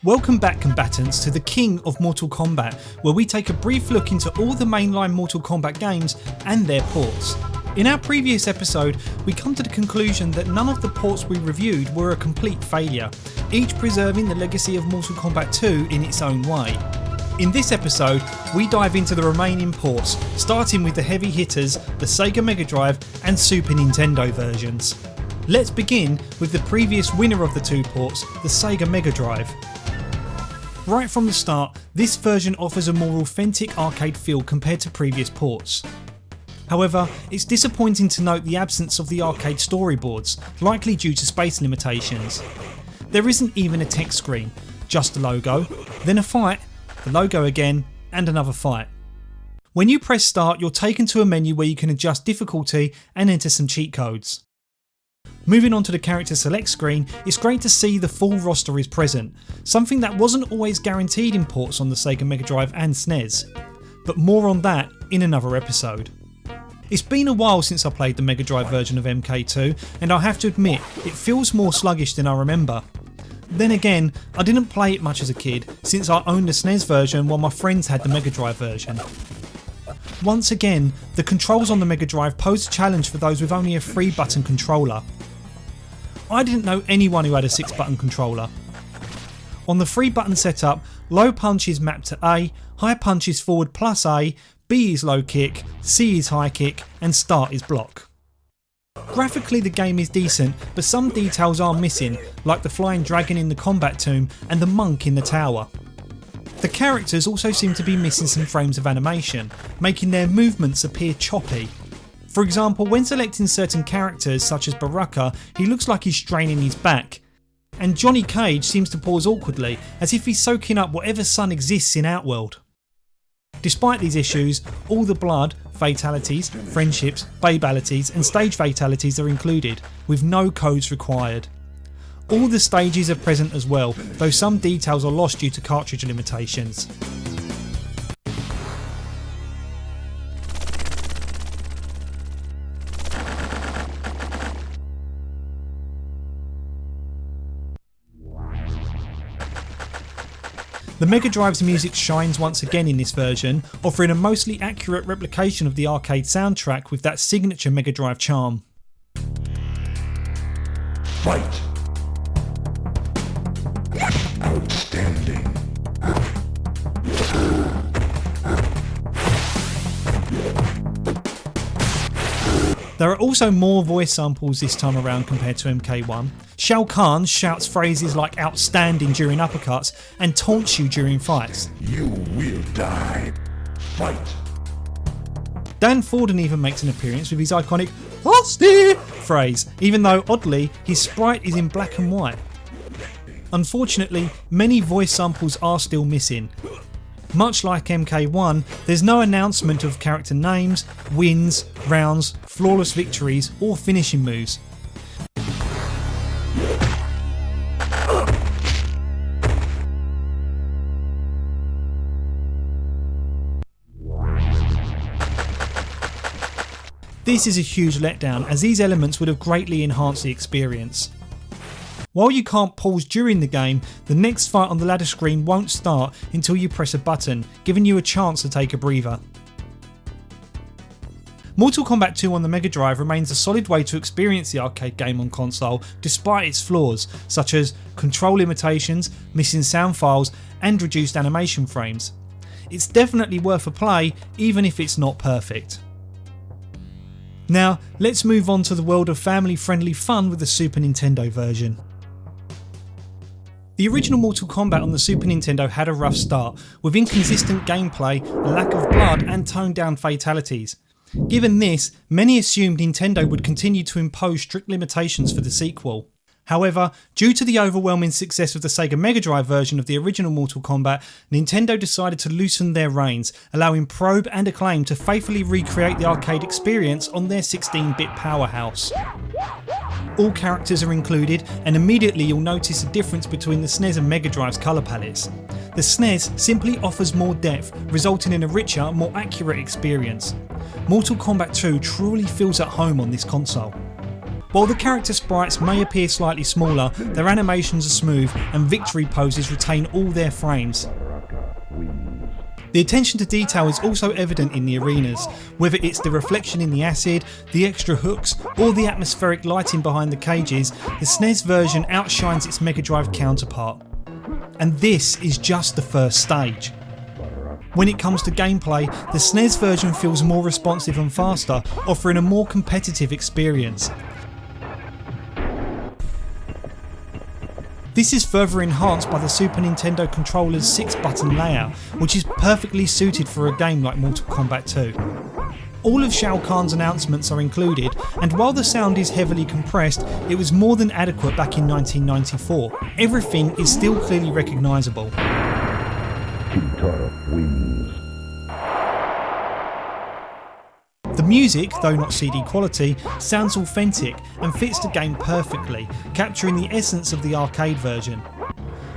Welcome back, combatants, to the king of Mortal Kombat, where we take a brief look into all the mainline Mortal Kombat games and their ports. In our previous episode, we come to the conclusion that none of the ports we reviewed were a complete failure, each preserving the legacy of Mortal Kombat 2 in its own way. In this episode, we dive into the remaining ports, starting with the heavy hitters, the Sega Mega Drive and Super Nintendo versions. Let's begin with the previous winner of the two ports, the Sega Mega Drive. Right from the start, this version offers a more authentic arcade feel compared to previous ports. However, it's disappointing to note the absence of the arcade storyboards, likely due to space limitations. There isn't even a text screen, just a logo, then a fight, the logo again, and another fight. When you press start, you're taken to a menu where you can adjust difficulty and enter some cheat codes. Moving on to the character select screen, it's great to see the full roster is present, something that wasn't always guaranteed in ports on the Sega Mega Drive and SNES, but more on that in another episode. It's been a while since I played the Mega Drive version of MK2, and I have to admit it feels more sluggish than I remember. Then again, I didn't play it much as a kid since I owned the SNES version while my friends had the Mega Drive version. Once again, the controls on the Mega Drive pose a challenge for those with only a 3-button controller. I didn't know anyone who had a 6-button controller. On the 3-button setup, low punch is mapped to A, high punch is forward plus A, B is low kick, C is high kick and start is block. Graphically the game is decent, but some details are missing, like the flying dragon in the combat tomb and the monk in the tower. The characters also seem to be missing some frames of animation, making their movements appear choppy. For example, when selecting certain characters such as Baraka, he looks like he's straining his back, and Johnny Cage seems to pause awkwardly as if he's soaking up whatever sun exists in Outworld. Despite these issues, all the blood, fatalities, friendships, babalities and stage fatalities are included, with no codes required. All the stages are present as well, though some details are lost due to cartridge limitations. The Mega Drive's music shines once again in this version, offering a mostly accurate replication of the arcade soundtrack with that signature Mega Drive charm. Fight! Outstanding. There are also more voice samples this time around compared to MK1. Shao Kahn shouts phrases like outstanding during uppercuts and taunts you during fights. You will die. Fight! Dan Forden even makes an appearance with his iconic "Hosty" phrase, even though oddly his sprite is in black and white. Unfortunately, many voice samples are still missing. Much like MK1, there's no announcement of character names, wins, rounds, flawless victories or finishing moves. This is a huge letdown, as these elements would have greatly enhanced the experience. While you can't pause during the game, the next fight on the ladder screen won't start until you press a button, giving you a chance to take a breather. Mortal Kombat 2 on the Mega Drive remains a solid way to experience the arcade game on console despite its flaws, such as control limitations, missing sound files and reduced animation frames. It's definitely worth a play even if it's not perfect. Now let's move on to the world of family friendly fun with the Super Nintendo version. The original Mortal Kombat on the Super Nintendo had a rough start, with inconsistent gameplay, a lack of blood and toned down fatalities. Given this, many assumed Nintendo would continue to impose strict limitations for the sequel. However, due to the overwhelming success of the Sega Mega Drive version of the original Mortal Kombat, Nintendo decided to loosen their reins, allowing Probe and Acclaim to faithfully recreate the arcade experience on their 16-bit powerhouse. All characters are included, and immediately you'll notice a difference between the SNES and Mega Drive's colour palettes. The SNES simply offers more depth, resulting in a richer, more accurate experience. Mortal Kombat 2 truly feels at home on this console. While the character sprites may appear slightly smaller, their animations are smooth and victory poses retain all their frames. The attention to detail is also evident in the arenas, whether it's the reflection in the acid, the extra hooks, or the atmospheric lighting behind the cages. The SNES version outshines its Mega Drive counterpart. And this is just the first stage. When it comes to gameplay, the SNES version feels more responsive and faster, offering a more competitive experience. This is further enhanced by the Super Nintendo controller's 6-button layout, which is perfectly suited for a game like Mortal Kombat 2. All of Shao Kahn's announcements are included, and while the sound is heavily compressed, it was more than adequate back in 1994. Everything is still clearly recognisable. The music, though not CD quality, sounds authentic and fits the game perfectly, capturing the essence of the arcade version.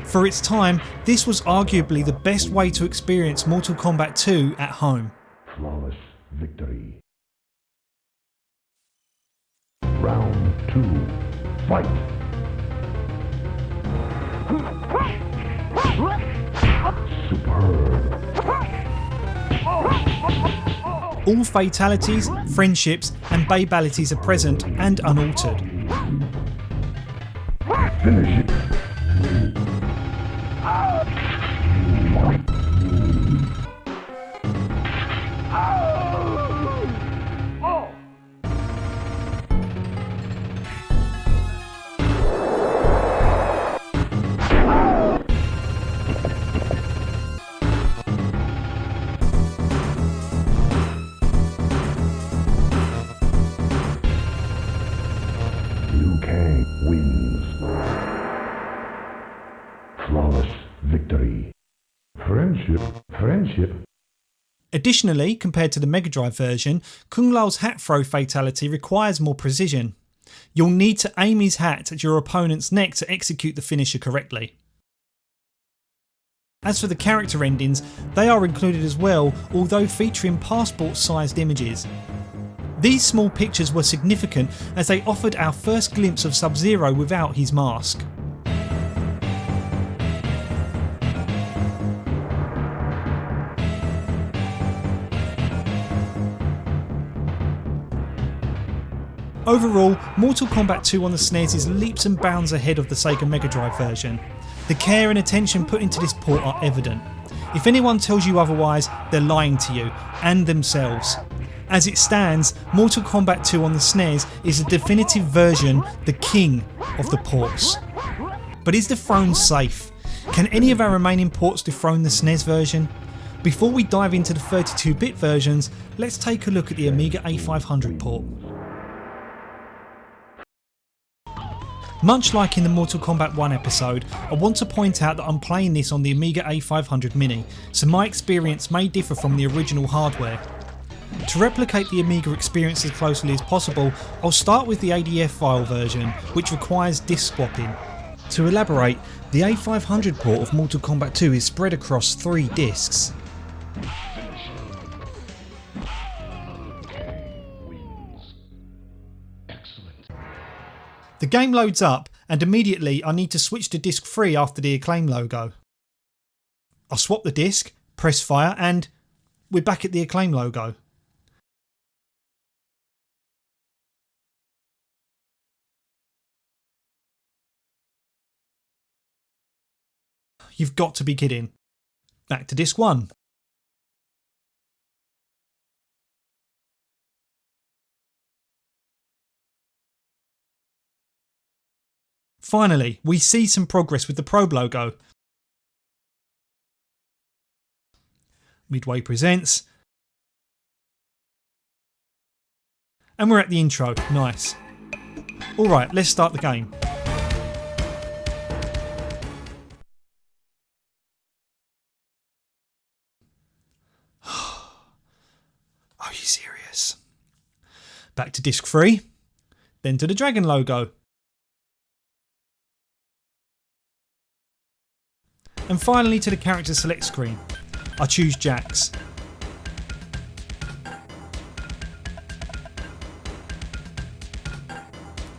For its time, this was arguably the best way to experience Mortal Kombat 2 at home. Flawless victory. Round 2. Fight. Superb. All fatalities, friendships and babalities are present and unaltered. Finish it. Wins. Flawless victory. Friendship. Additionally, compared to the Mega Drive version, Kung Lao's hat throw fatality requires more precision. You'll need to aim his hat at your opponent's neck to execute the finisher correctly. As for the character endings, they are included as well, although featuring passport-sized images. These small pictures were significant as they offered our first glimpse of Sub-Zero without his mask. Overall, Mortal Kombat 2 on the SNES is leaps and bounds ahead of the Sega Mega Drive version. The care and attention put into this port are evident. If anyone tells you otherwise, they're lying to you, and themselves. As it stands, Mortal Kombat 2 on the SNES is a definitive version, the king of the ports. But is the throne safe? Can any of our remaining ports dethrone the SNES version? Before we dive into the 32-bit versions, let's take a look at the Amiga A500 port. Much like in the Mortal Kombat 1 episode, I want to point out that I'm playing this on the Amiga A500 Mini, so my experience may differ from the original hardware. To replicate the Amiga experience as closely as possible, I'll start with the ADF file version, which requires disc swapping. To elaborate, the A500 port of Mortal Kombat 2 is spread across 3 discs. The game loads up and immediately I need to switch to disc 3 after the Acclaim logo. I swap the disc, press fire and we're back at the Acclaim logo. You've got to be kidding. Back to disc 1. Finally, we see some progress with the Probe logo. Midway presents. And we're at the intro. Nice. Alright, let's start the game. Are you serious? Back to disc 3. Then to the Dragon logo. And finally to the character select screen. I choose Jax.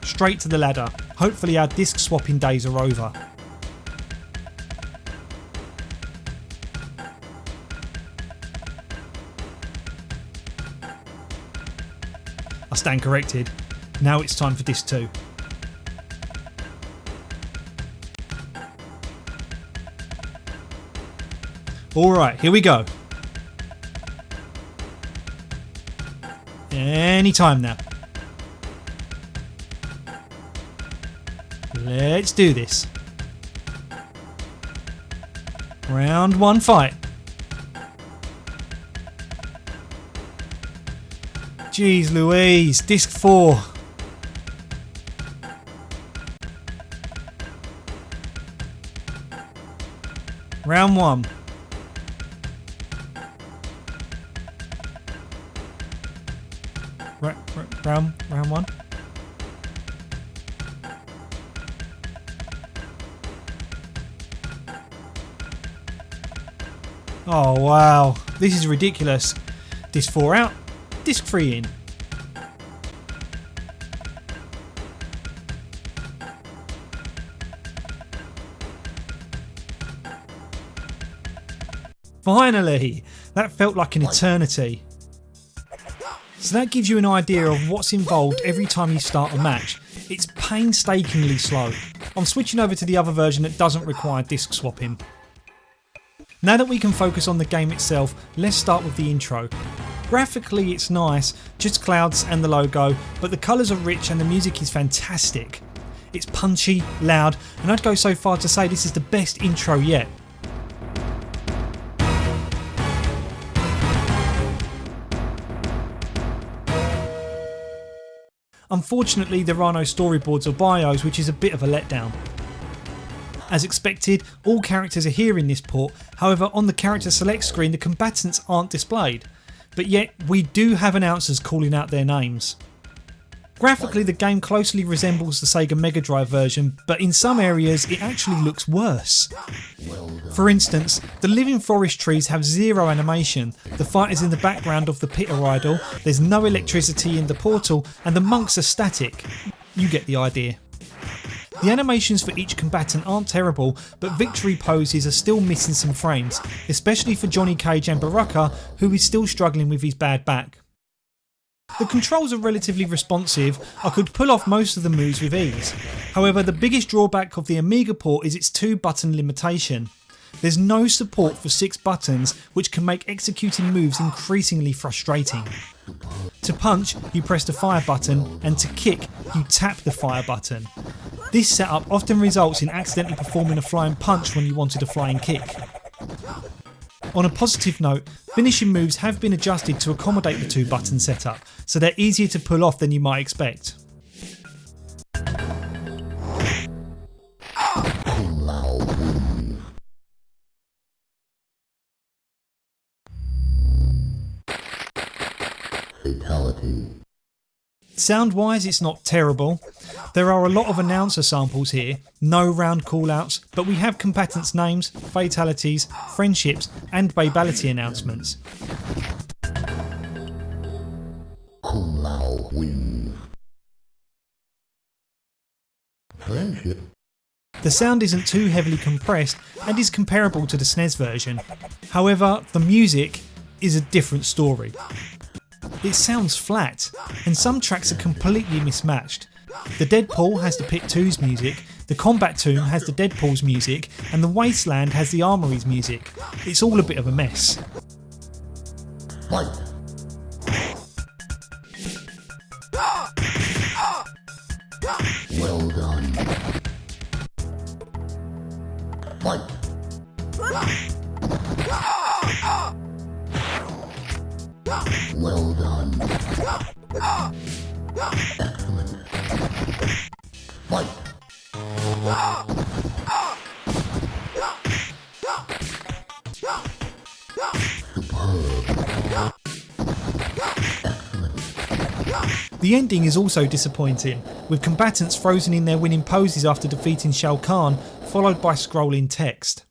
straight to the ladder. Hopefully our disc swapping days are over. I stand corrected. Now it's time for disc 2. Alright, here we go. Anytime now. Let's do this. Round 1 fight. Jeez Louise, disc 4. Round 1. Round 1. Oh wow, this is ridiculous. Disc 4 out, disc 3 in. Finally! That felt like an eternity. So that gives you an idea of what's involved every time you start a match. It's painstakingly slow. I'm switching over to the other version that doesn't require disc swapping. Now that we can focus on the game itself, let's start with the intro. Graphically it's nice, just clouds and the logo, but the colours are rich and the music is fantastic. It's punchy, loud, and I'd go so far to say this is the best intro yet. Unfortunately there are no storyboards or bios, which is a bit of a letdown. As expected, all characters are here in this port, however on the character select screen the combatants aren't displayed, but yet we do have announcers calling out their names. Graphically the game closely resembles the Sega Mega Drive version, but in some areas it actually looks worse. For instance, the living forest trees have zero animation, the fight is in the background of the pitter idol, there's no electricity in the portal, and the monks are static. You get the idea. The animations for each combatant aren't terrible, but victory poses are still missing some frames, especially for Johnny Cage and Baraka, who is still struggling with his bad back. The controls are relatively responsive, I could pull off most of the moves with ease. However, the biggest drawback of the Amiga port is its 2-button limitation. There's no support for 6 buttons, which can make executing moves increasingly frustrating. To punch, you press the fire button, and to kick, you tap the fire button. This setup often results in accidentally performing a flying punch when you wanted a flying kick. On a positive note, finishing moves have been adjusted to accommodate the 2-button setup, so they're easier to pull off than you might expect. Fatality. Sound wise it's not terrible. There are a lot of announcer samples here, no round callouts, but we have combatants' names, fatalities, friendships and babality announcements. Kung Lao wins. Friendship. The sound isn't too heavily compressed and is comparable to the SNES version. However, the music is a different story. It sounds flat, and some tracks are completely mismatched. The Deadpool has the Pit 2's music, the Combat Tomb has the Deadpool's music, and the Wasteland has the Armory's music. It's all a bit of a mess. Fight. Well done. Fight. Well done. Excellent. Fight. Superb. Excellent. The ending is also disappointing, with combatants frozen in their winning poses after defeating Shao Kahn, followed by scrolling text.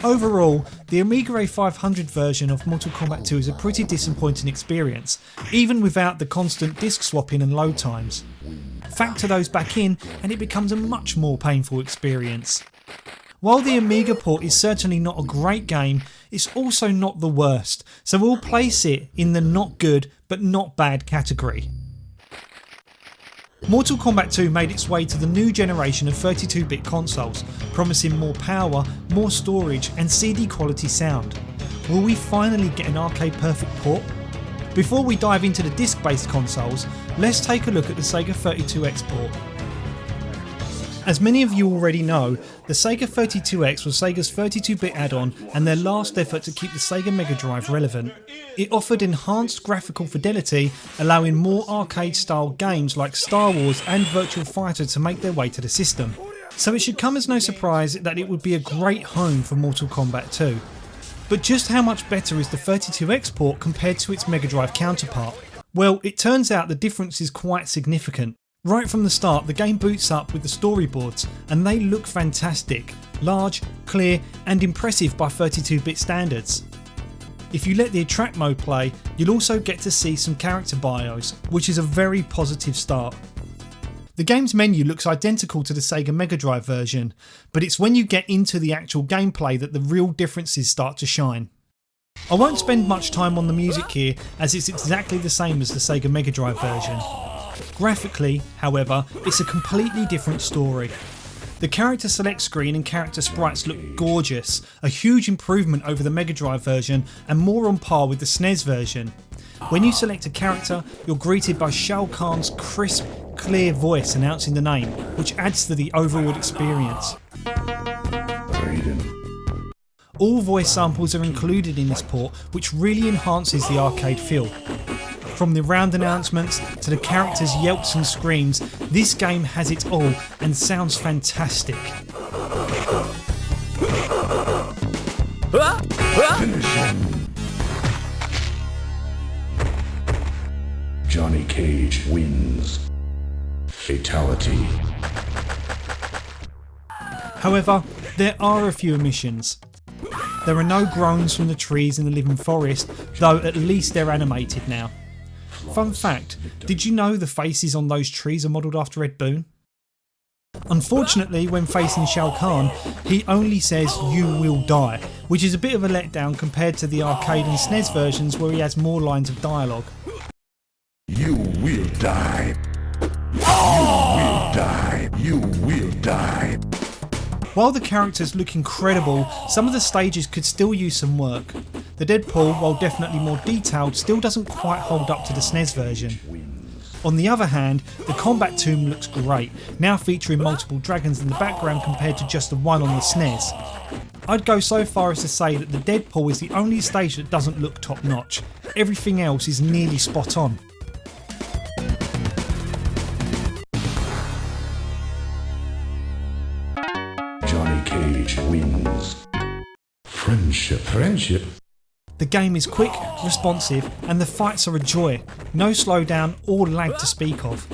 Overall, the Amiga A500 version of Mortal Kombat 2 is a pretty disappointing experience, even without the constant disc swapping and load times. Factor those back in and it becomes a much more painful experience. While the Amiga port is certainly not a great game, it's also not the worst, so we'll place it in the not good but not bad category. Mortal Kombat 2 made its way to the new generation of 32-bit consoles, promising more power, more storage and CD quality sound. Will we finally get an arcade perfect port? Before we dive into the disc-based consoles, let's take a look at the Sega 32X port. As many of you already know, the Sega 32X was Sega's 32-bit add-on and their last effort to keep the Sega Mega Drive relevant. It offered enhanced graphical fidelity, allowing more arcade-style games like Star Wars and Virtua Fighter to make their way to the system. So it should come as no surprise that it would be a great home for Mortal Kombat 2. But just how much better is the 32X port compared to its Mega Drive counterpart? Well, it turns out the difference is quite significant. Right from the start, the game boots up with the storyboards and they look fantastic, large, clear and impressive by 32-bit standards. If you let the attract mode play, you'll also get to see some character bios, which is a very positive start. The game's menu looks identical to the Sega Mega Drive version, but it's when you get into the actual gameplay that the real differences start to shine. I won't spend much time on the music here as it's exactly the same as the Sega Mega Drive version. Graphically, however, it's a completely different story. The character select screen and character sprites look gorgeous, a huge improvement over the Mega Drive version and more on par with the SNES version. When you select a character, you're greeted by Shao Kahn's crisp, clear voice announcing the name, which adds to the overall experience. All voice samples are included in this port, which really enhances the arcade feel. From the round announcements to the characters' yelps and screams, this game has it all and sounds fantastic. Finish him. Johnny Cage wins. Fatality. However, there are a few omissions. There are no groans from the trees in the living forest, though at least they're animated now. Fun fact, did you know the faces on those trees are modelled after Ed Boon? Unfortunately, when facing Shao Kahn, he only says "you will die", which is a bit of a letdown compared to the arcade and SNES versions where he has more lines of dialogue. You will die. You will die. You will die. While the characters look incredible, some of the stages could still use some work. The Deadpool, while definitely more detailed, still doesn't quite hold up to the SNES version. On the other hand, the combat tomb looks great, now featuring multiple dragons in the background compared to just the one on the SNES. I'd go so far as to say that the Deadpool is the only stage that doesn't look top notch. Everything else is nearly spot on. Johnny Cage wins. Friendship. The game is quick, responsive and the fights are a joy. No slowdown or lag to speak of.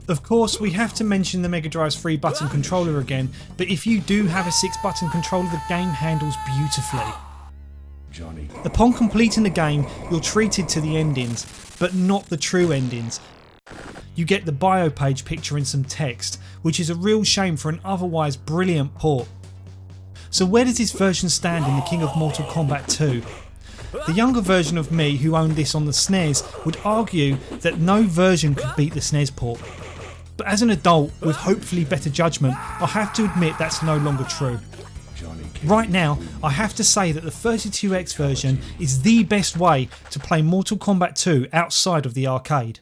Of course, we have to mention the Mega Drive's 3-button controller again, but if you do have a 6-button controller, the game handles beautifully. Upon completing the game, you're treated to the endings, but not the true endings. You get the bio page picture and some text, which is a real shame for an otherwise brilliant port. So where does this version stand in the King of Mortal Kombat 2? The younger version of me who owned this on the SNES would argue that no version could beat the SNES port. But as an adult with hopefully better judgment, I have to admit that's no longer true. Right now, I have to say that the 32X version is the best way to play Mortal Kombat 2 outside of the arcade.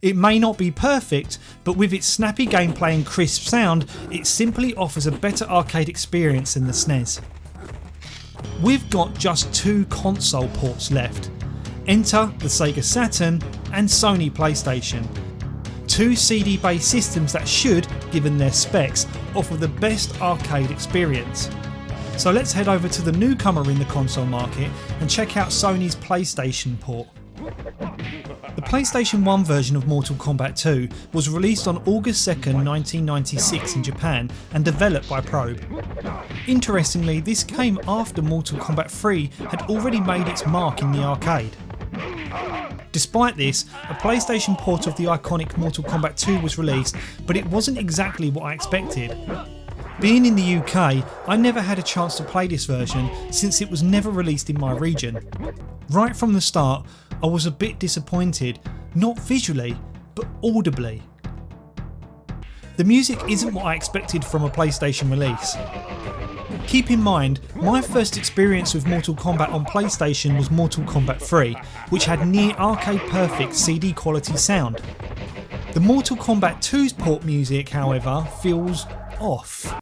It may not be perfect, but with its snappy gameplay and crisp sound, it simply offers a better arcade experience than the SNES. We've got just 2 console ports left. Enter the Sega Saturn and Sony PlayStation. 2 CD based systems that should, given their specs, offer the best arcade experience. So let's head over to the newcomer in the console market and check out Sony's PlayStation port. The PlayStation 1 version of Mortal Kombat 2 was released on August 2nd, 1996 in Japan and developed by Probe. Interestingly, this came after Mortal Kombat 3 had already made its mark in the arcade. Despite this, a PlayStation port of the iconic Mortal Kombat 2 was released, but it wasn't exactly what I expected. Being in the UK, I never had a chance to play this version since it was never released in my region. Right from the start, I was a bit disappointed, not visually, but audibly. The music isn't what I expected from a PlayStation release. Keep in mind, my first experience with Mortal Kombat on PlayStation was Mortal Kombat 3, which had near arcade perfect CD quality sound. The Mortal Kombat 2's port music, however, feels off.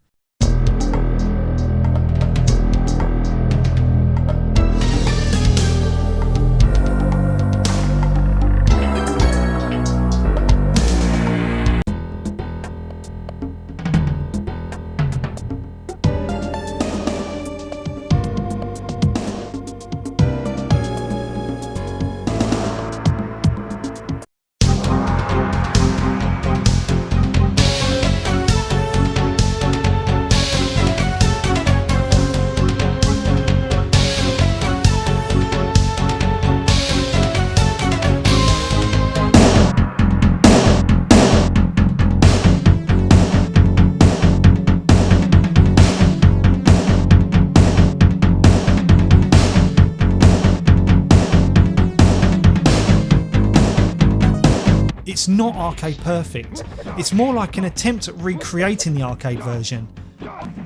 It's not arcade perfect, it's more like an attempt at recreating the arcade version.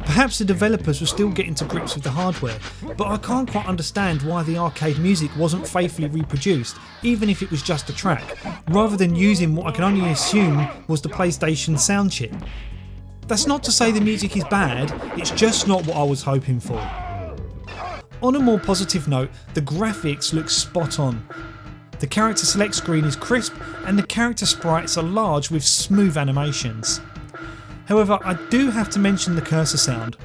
Perhaps the developers were still getting to grips with the hardware, but I can't quite understand why the arcade music wasn't faithfully reproduced, even if it was just a track, rather than using what I can only assume was the PlayStation sound chip. That's not to say the music is bad, it's just not what I was hoping for. On a more positive note, the graphics look spot on. The character select screen is crisp and the character sprites are large with smooth animations. However, I do have to mention the cursor sound.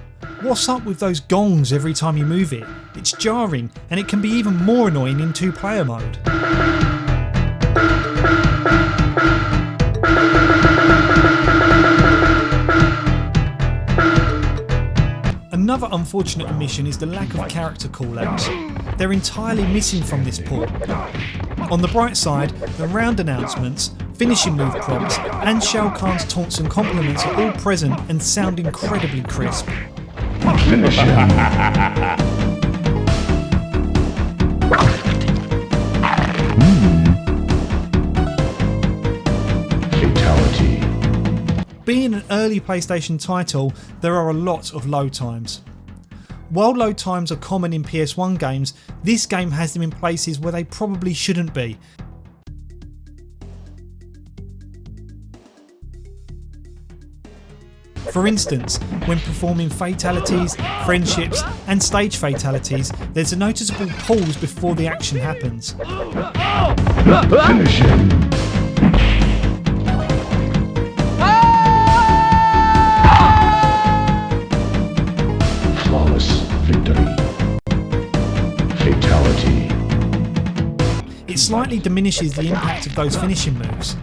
What's up with those gongs every time you move it? It's jarring and it can be even more annoying in 2-player mode. Another unfortunate omission is the lack of character callouts. They're entirely missing from this port. On the bright side, the round announcements, finishing move prompts and Shao Kahn's taunts and compliments are all present and sound incredibly crisp. Finish him. Fatality. Being an early PlayStation title, there are a lot of load times. While load times are common in PS1 games, this game has them in places where they probably shouldn't be. For instance, when performing fatalities, friendships and stage fatalities, there's a noticeable pause before the action happens. Finish him. Flawless victory. Fatality. It slightly diminishes the impact of those finishing moves.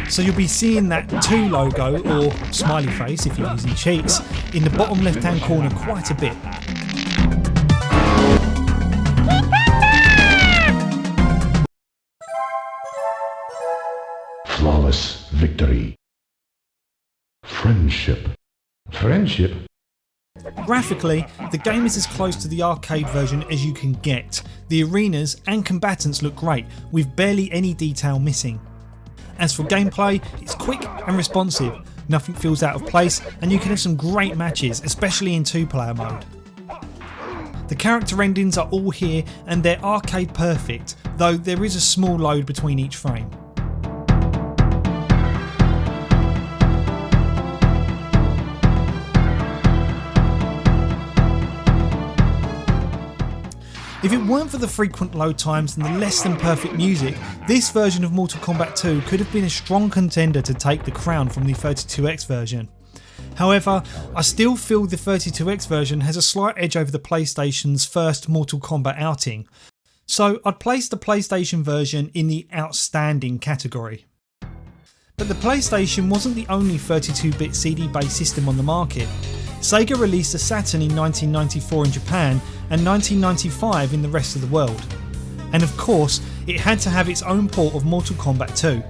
So you'll be seeing that 2 logo, or smiley face if you're using cheats, in the bottom left hand corner quite a bit. Flawless victory. Friendship. Friendship? Graphically, the game is as close to the arcade version as you can get. The arenas and combatants look great, with barely any detail missing. As for gameplay, it's quick and responsive, nothing feels out of place, and you can have some great matches, especially in 2-player mode. The character endings are all here and they're arcade perfect, though there is a small load between each frame. If it weren't for the frequent load times and the less than perfect music, this version of Mortal Kombat 2 could have been a strong contender to take the crown from the 32X version. However, I still feel the 32X version has a slight edge over the PlayStation's first Mortal Kombat outing, so I'd place the PlayStation version in the outstanding category. But the PlayStation wasn't the only 32-bit CD based system on the market. Sega released the Saturn in 1994 in Japan and 1995 in the rest of the world. And of course, it had to have its own port of Mortal Kombat 2.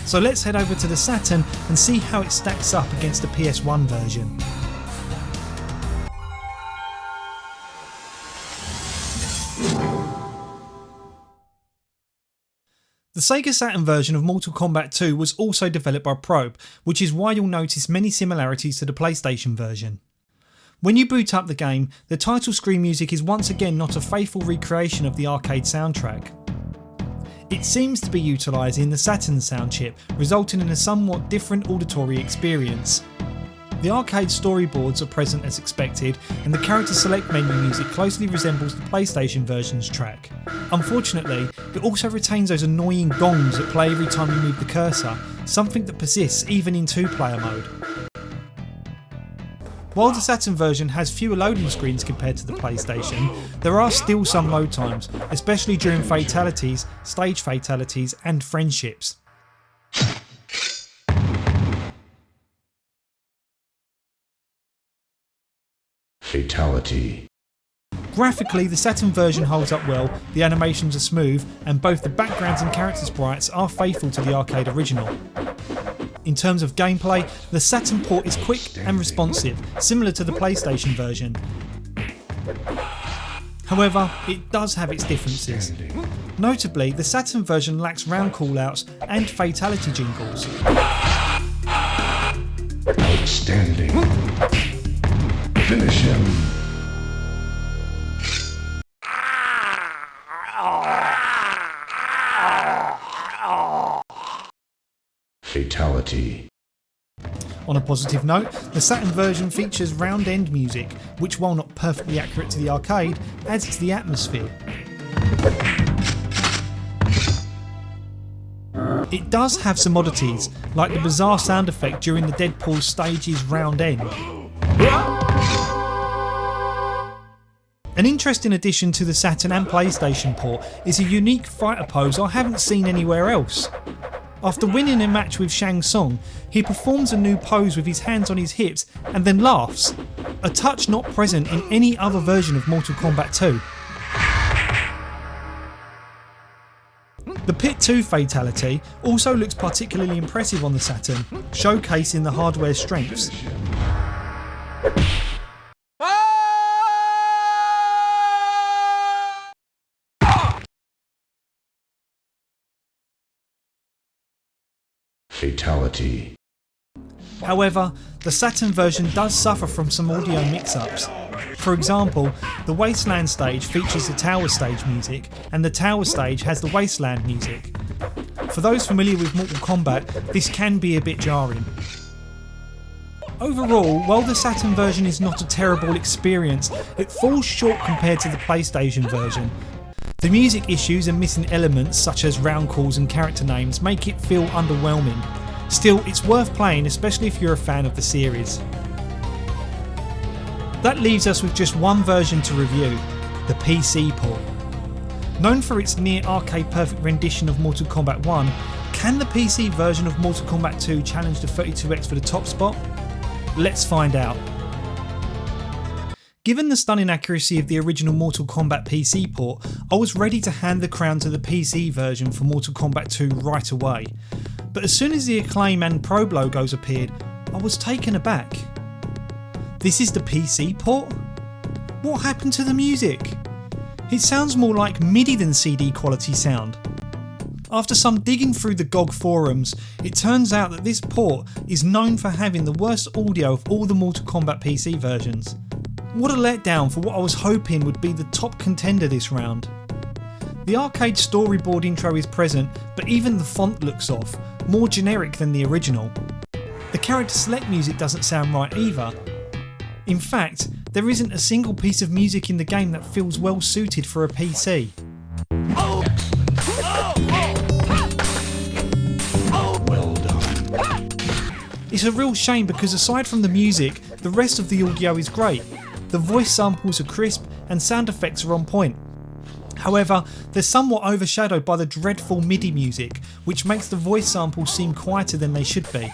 So let's head over to the Saturn and see how it stacks up against the PS1 version. The Sega Saturn version of Mortal Kombat 2 was also developed by Probe, which is why you'll notice many similarities to the PlayStation version. When you boot up the game, the title screen music is once again not a faithful recreation of the arcade soundtrack. It seems to be utilising the Saturn sound chip, resulting in a somewhat different auditory experience. The arcade storyboards are present as expected, and the character select menu music closely resembles the PlayStation version's track. Unfortunately, it also retains those annoying gongs that play every time you move the cursor, something that persists even in 2-player mode. While the Saturn version has fewer loading screens compared to the PlayStation, there are still some load times, especially during fatalities, stage fatalities and friendships. Fatality. Graphically, the Saturn version holds up well, the animations are smooth, and both the backgrounds and character sprites are faithful to the arcade original. In terms of gameplay, the Saturn port is quick and responsive, similar to the PlayStation version. However, it does have its differences. Notably, the Saturn version lacks round callouts and fatality jingles. Outstanding. Finish him. Fatality. On a positive note, the Saturn version features round end music, which while not perfectly accurate to the arcade, adds to the atmosphere. It does have some oddities, like the bizarre sound effect during the Deadpool stage's round end. An interesting addition to the Saturn and PlayStation port is a unique fighter pose I haven't seen anywhere else. After winning a match with Shang Tsung, he performs a new pose with his hands on his hips and then laughs, a touch not present in any other version of Mortal Kombat 2. The Pit 2 fatality also looks particularly impressive on the Saturn, showcasing the hardware's strengths. Fatality. However, the Saturn version does suffer from some audio mix-ups. For example, the Wasteland stage features the Tower stage music, and the Tower stage has the Wasteland music. For those familiar with Mortal Kombat, this can be a bit jarring. Overall, while the Saturn version is not a terrible experience, it falls short compared to the PlayStation version. The music issues and missing elements such as round calls and character names make it feel underwhelming. Still, it's worth playing, especially if you're a fan of the series. That leaves us with just one version to review, the PC port. Known for its near arcade perfect rendition of Mortal Kombat 1, can the PC version of Mortal Kombat 2 challenge the 32X for the top spot? Let's find out. Given the stunning accuracy of the original Mortal Kombat PC port, I was ready to hand the crown to the PC version for Mortal Kombat 2 right away. But as soon as the Acclaim and Probe logos appeared, I was taken aback. This is the PC port? What happened to the music? It sounds more like MIDI than CD quality sound. After some digging through the GOG forums, it turns out that this port is known for having the worst audio of all the Mortal Kombat PC versions. What a letdown for what I was hoping would be the top contender this round. The arcade storyboard intro is present, but even the font looks off, more generic than the original. The character select music doesn't sound right either. In fact, there isn't a single piece of music in the game that feels well suited for a PC. Well done. It's a real shame because aside from the music, the rest of the audio is great. The voice samples are crisp and sound effects are on point. However, they're somewhat overshadowed by the dreadful MIDI music, which makes the voice samples seem quieter than they should be.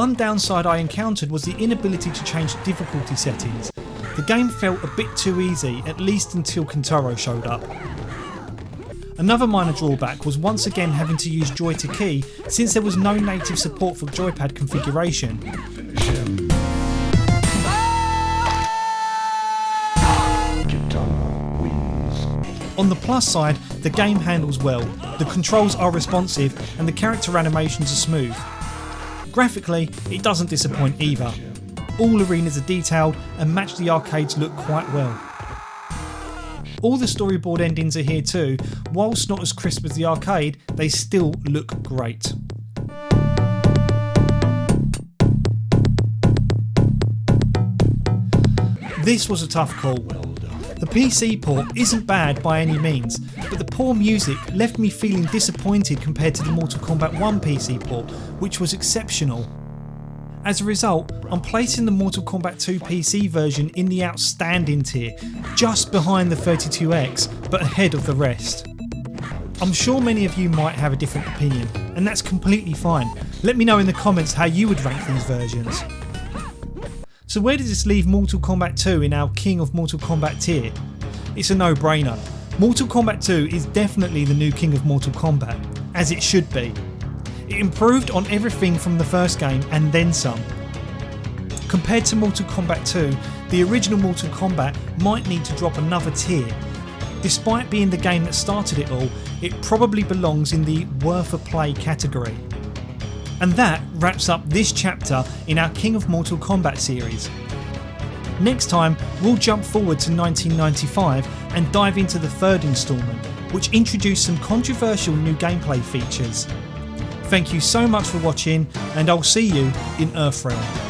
one downside I encountered was the inability to change difficulty settings. The game felt a bit too easy, at least until Kentaro showed up. Another minor drawback was once again having to use joy to key since there was no native support for joypad configuration. Finish him. Kitana wins. On the plus side, the game handles well, the controls are responsive and the character animations are smooth. Graphically, it doesn't disappoint either. All arenas are detailed and match the arcades look quite well. All the storyboard endings are here too. Whilst not as crisp as the arcade, they still look great. This was a tough call. The PC port isn't bad by any means, but the poor music left me feeling disappointed compared to the Mortal Kombat 1 PC port, which was exceptional. As a result, I'm placing the Mortal Kombat 2 PC version in the outstanding tier, just behind the 32X, but ahead of the rest. I'm sure many of you might have a different opinion, and that's completely fine. Let me know in the comments how you would rank these versions. So where does this leave Mortal Kombat 2 in our King of Mortal Kombat tier? It's a no-brainer. Mortal Kombat 2 is definitely the new King of Mortal Kombat, as it should be. It improved on everything from the first game and then some. Compared to Mortal Kombat 2, the original Mortal Kombat might need to drop another tier. Despite being the game that started it all, it probably belongs in the worth a play category. And that wraps up this chapter in our King of Mortal Kombat series. Next time, we'll jump forward to 1995 and dive into the third instalment, which introduced some controversial new gameplay features. Thank you so much for watching, and I'll see you in Earthrealm.